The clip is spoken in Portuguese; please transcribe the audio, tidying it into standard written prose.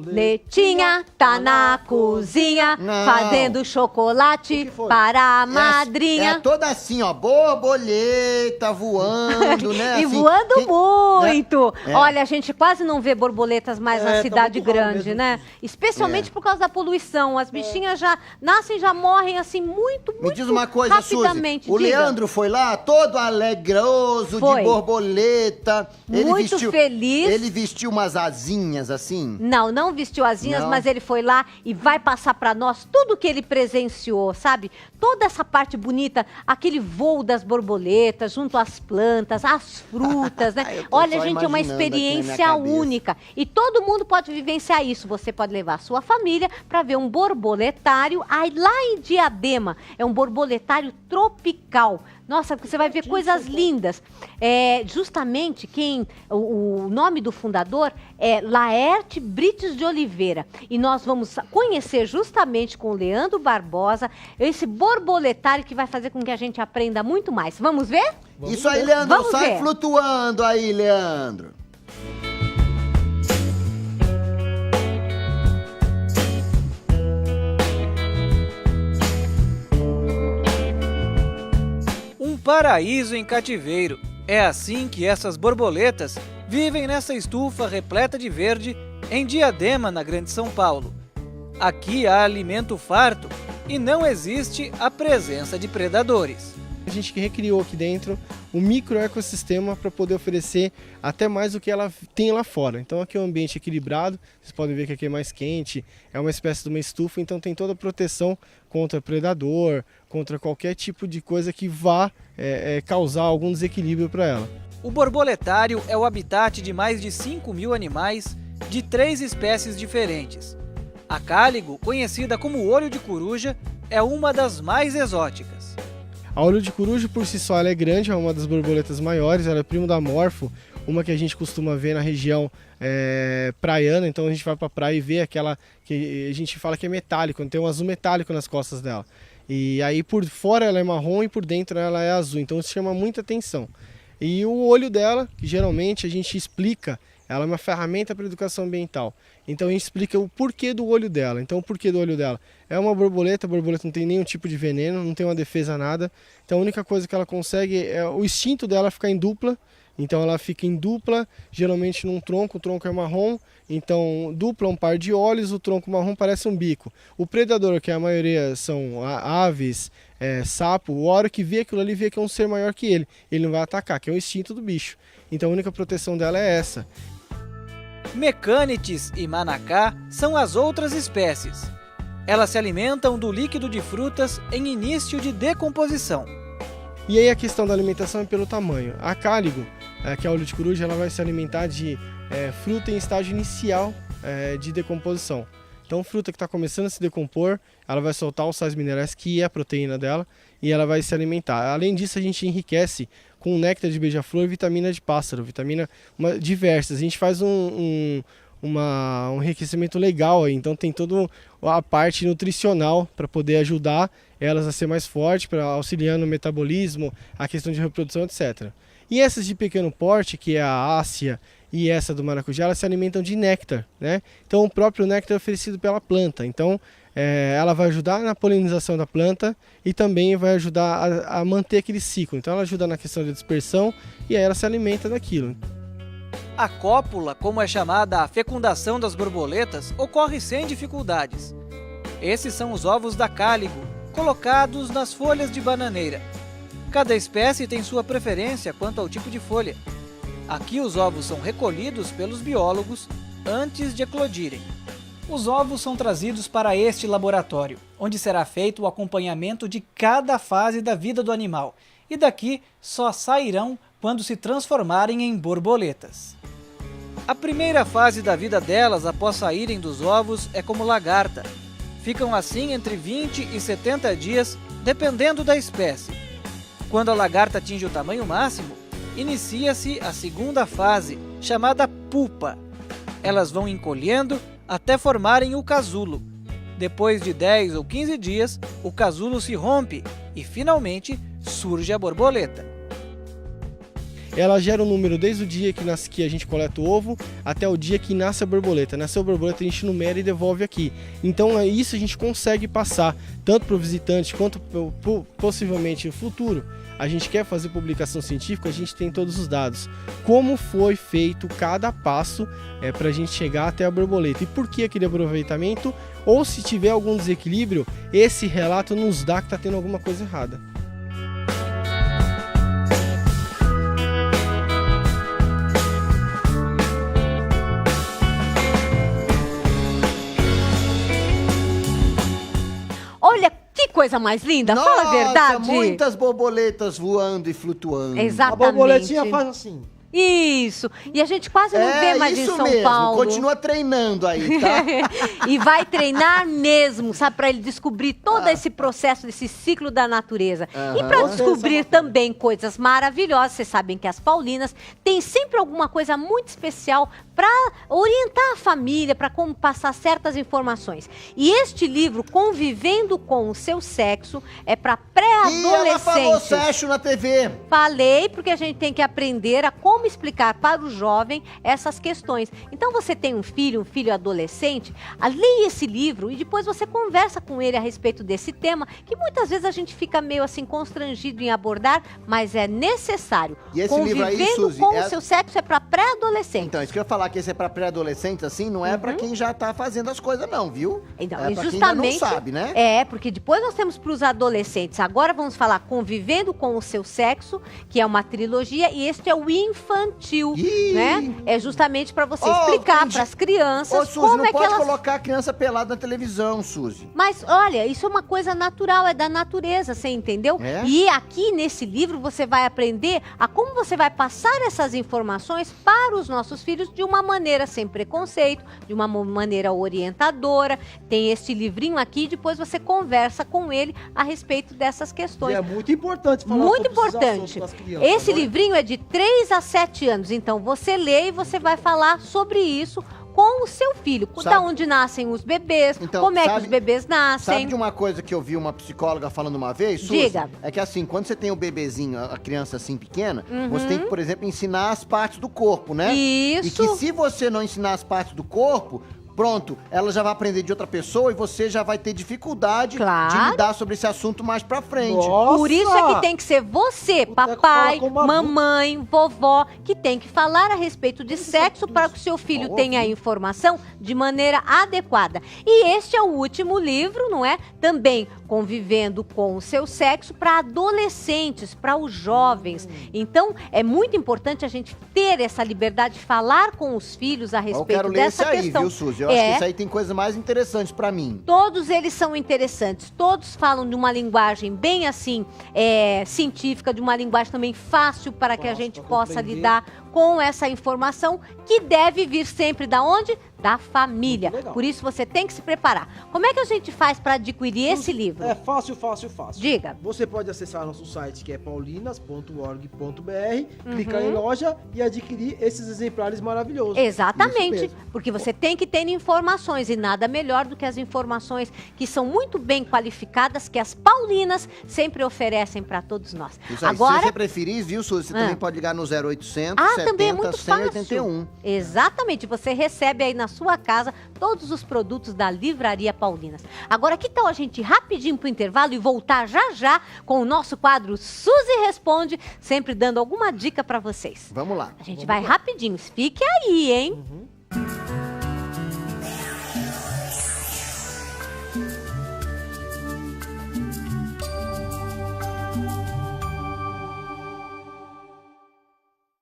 Letinha tá na cozinha, fazendo chocolate para a madrinha. É toda assim, ó, borboleta voando, né? E assim, voando muito. Né? Olha, a gente quase não vê borboletas mais na cidade grande, né? Especialmente por causa da poluição. As bichinhas já nascem, já morrem assim muito Me diz uma coisa, rapidamente. Suzy, o Leandro foi lá todo alegroso, de borboleta. Muito feliz. Ele vestiu umas asinhas assim? Não vestiu asinhas, mas ele foi lá e vai passar pra nós tudo que ele presenciou, sabe? Toda essa parte bonita, aquele voo das borboletas junto às plantas, às frutas, né? Olha, gente, é uma experiência única. E todo mundo pode vivenciar isso. Você pode levar a sua família para ver um borboletário aí lá em Diadema. É um borboletário tropical. Nossa, você vai ver coisas lindas. Justamente o nome do fundador é Laerte Brites de Oliveira. E nós vamos conhecer justamente com o Leandro Barbosa esse borboletário que vai fazer com que a gente aprenda muito mais. Vamos ver? Isso aí, Leandro, sai flutuando aí, Leandro. Paraíso em cativeiro. É assim que essas borboletas vivem nessa estufa repleta de verde em Diadema, na Grande São Paulo. Aqui há alimento farto e não existe a presença de predadores. A gente que recriou aqui dentro um microecossistema para poder oferecer até mais do que ela tem lá fora. Então aqui é um ambiente equilibrado, vocês podem ver que aqui é mais quente, é uma espécie de uma estufa, então tem toda a proteção contra predador, contra qualquer tipo de coisa que vá causar algum desequilíbrio para ela. O borboletário é o habitat de mais de 5.000 animais de 3 espécies diferentes. A cáligo, conhecida como olho de coruja, é uma das mais exóticas. A olho de coruja por si só ela é grande, é uma das borboletas maiores, ela é primo da morfo, uma que a gente costuma ver na região praiana, então a gente vai para a praia e vê aquela que a gente fala que é metálico, tem um azul metálico nas costas dela. E aí por fora ela é marrom e por dentro ela é azul, então isso chama muita atenção. E o olho dela, que geralmente a gente explica, ela é uma ferramenta para educação ambiental. Então a gente explica o porquê do olho dela. Então o porquê do olho dela? É uma borboleta, a borboleta não tem nenhum tipo de veneno, não tem uma defesa nada. Então a única coisa que ela consegue é o instinto dela ficar em dupla. Então ela fica em dupla, geralmente num tronco, o tronco é marrom. Então dupla um par de olhos, o tronco marrom parece um bico. O predador, que a maioria são aves, sapo, a hora que vê aquilo ali, vê que é um ser maior que ele não vai atacar, que é o instinto do bicho. Então a única proteção dela é essa. Mecânites e manacá são as outras espécies. Elas se alimentam do líquido de frutas em início de decomposição. E aí a questão da alimentação é pelo tamanho. A cáligo, que é o olho de coruja, ela vai se alimentar de fruta em estágio inicial de decomposição. Então fruta que está começando a se decompor, ela vai soltar os sais minerais, que é a proteína dela, e ela vai se alimentar. Além disso, a gente enriquece com néctar de beija-flor e vitamina de pássaro, vitamina diversas. A gente faz um enriquecimento legal aí, então tem toda a parte nutricional para poder ajudar elas a ser mais fortes, para auxiliar no metabolismo, a questão de reprodução, etc. E essas de pequeno porte, que é a ácia e essa do maracujá, elas se alimentam de néctar, né? Então o próprio néctar é oferecido pela planta, então ela vai ajudar na polinização da planta e também vai ajudar a manter aquele ciclo. Então ela ajuda na questão de dispersão e aí ela se alimenta daquilo. A cópula, como é chamada a fecundação das borboletas, ocorre sem dificuldades. Esses são os ovos da cáligo, colocados nas folhas de bananeira. Cada espécie tem sua preferência quanto ao tipo de folha. Aqui os ovos são recolhidos pelos biólogos antes de eclodirem. Os ovos são trazidos para este laboratório, onde será feito o acompanhamento de cada fase da vida do animal, e daqui só sairão quando se transformarem em borboletas. A primeira fase da vida delas após saírem dos ovos é como lagarta. Ficam assim entre 20 e 70 dias, dependendo da espécie. Quando a lagarta atinge o tamanho máximo, inicia-se a segunda fase, chamada pupa. Elas vão encolhendo até formarem o casulo. Depois de 10 ou 15 dias, o casulo se rompe e, finalmente, surge a borboleta. ela gera um número desde o dia que a gente coleta o ovo até o dia que nasce a borboleta. Nasceu a borboleta, a gente numera e devolve aqui. Então isso a gente consegue passar tanto para o visitante quanto possivelmente no futuro. A gente quer fazer publicação científica, a gente tem todos os dados. Como foi feito cada passo para a gente chegar até a borboleta e por que aquele aproveitamento, ou se tiver algum desequilíbrio, esse relato nos dá que está tendo alguma coisa errada. Olha que coisa mais linda, Nossa, fala a verdade. Muitas borboletas voando e flutuando. Exatamente. A borboletinha faz assim. Isso. E a gente quase não vê mais em São Paulo. Continua treinando aí, tá? E vai treinar mesmo, sabe? Para ele descobrir todo esse processo, esse ciclo da natureza. E para descobrir também coisas maravilhosas. Vocês sabem que as paulinas têm sempre alguma coisa muito especial para orientar a família, para como passar certas informações. E este livro, Convivendo com o Seu Sexo, é para pré-adolescentes. E ela falou sexo na TV. Falei, porque a gente tem que aprender a como explicar para o jovem essas questões. Então você tem um filho adolescente, leia esse livro e depois você conversa com ele a respeito desse tema, que muitas vezes a gente fica meio assim constrangido em abordar, mas é necessário. E esse livro aí, Suzy, com o seu sexo é para pré-adolescente. Então, isso que eu ia falar, que esse é para pré-adolescentes, assim, não é para quem já tá fazendo as coisas não, viu? Então, é para justamente, quem ainda não sabe, né? Porque depois nós temos para os adolescentes. Agora vamos falar Convivendo com o Seu Sexo, que é uma trilogia, e este é o infantil, né? É justamente para você explicar para as crianças Suzy, como não é que pode elas... colocar a criança pelada na televisão, Suzy. Mas, olha, isso é uma coisa natural, é da natureza, você entendeu? É? E aqui nesse livro você vai aprender a como você vai passar essas informações para os nossos filhos de uma maneira sem preconceito, de uma maneira orientadora. Tem este livrinho aqui, depois você conversa com ele a respeito dessas questões. E é muito importante falar Muito sobre esses importante. assuntos com as crianças, Esse né? livrinho é de 3 a 7 anos, então você lê e você vai falar sobre isso com o seu filho, da onde nascem os bebês, Então, como é que os bebês nascem. Sabe de uma coisa que eu vi uma psicóloga falando uma vez, Suzy? Diga. É que assim, quando você tem o bebezinho, a criança assim pequena, você tem que, por exemplo, ensinar as partes do corpo, né? Isso. E que se você não ensinar as partes do corpo, pronto, ela já vai aprender de outra pessoa e você já vai ter dificuldade de lidar sobre esse assunto mais pra frente. Nossa! Por isso é que tem que ser você, papai, mamãe, vovó, que tem que falar a respeito de sexo para que o seu filho tenha a informação de maneira adequada. E este é o último livro, não é? Também Convivendo com o Seu Sexo para adolescentes, para os jovens. Então, é muito importante a gente ter essa liberdade de falar com os filhos a respeito dessa questão. Eu quero ler esse aí, viu, Suzy? Eu acho que isso aí tem coisas mais interessantes pra mim. Todos eles são interessantes, todos falam de uma linguagem bem assim, científica, de uma linguagem também fácil para que a gente possa lidar com essa informação que deve vir sempre da onde? Da família. Por isso você tem que se preparar. Como é que a gente faz para adquirir esse livro? É fácil, fácil, fácil. Diga. Você pode acessar nosso site, que é paulinas.org.br, clicar em loja e adquirir esses exemplares maravilhosos. Exatamente, porque você tem que ter informações e nada melhor do que as informações que são muito bem qualificadas, que as paulinas sempre oferecem para todos nós. Isso aí, agora, se você preferir, viu, Suzy, você também pode ligar no 0800 também é 70 muito 181. fácil. Exatamente, você recebe aí na sua casa todos os produtos da Livraria Paulinas. Agora, que tal a gente rapidinho pro intervalo e voltar já já com o nosso quadro Suzy Responde, sempre dando alguma dica para vocês. Vamos lá. A gente vai rapidinho, fique aí, hein?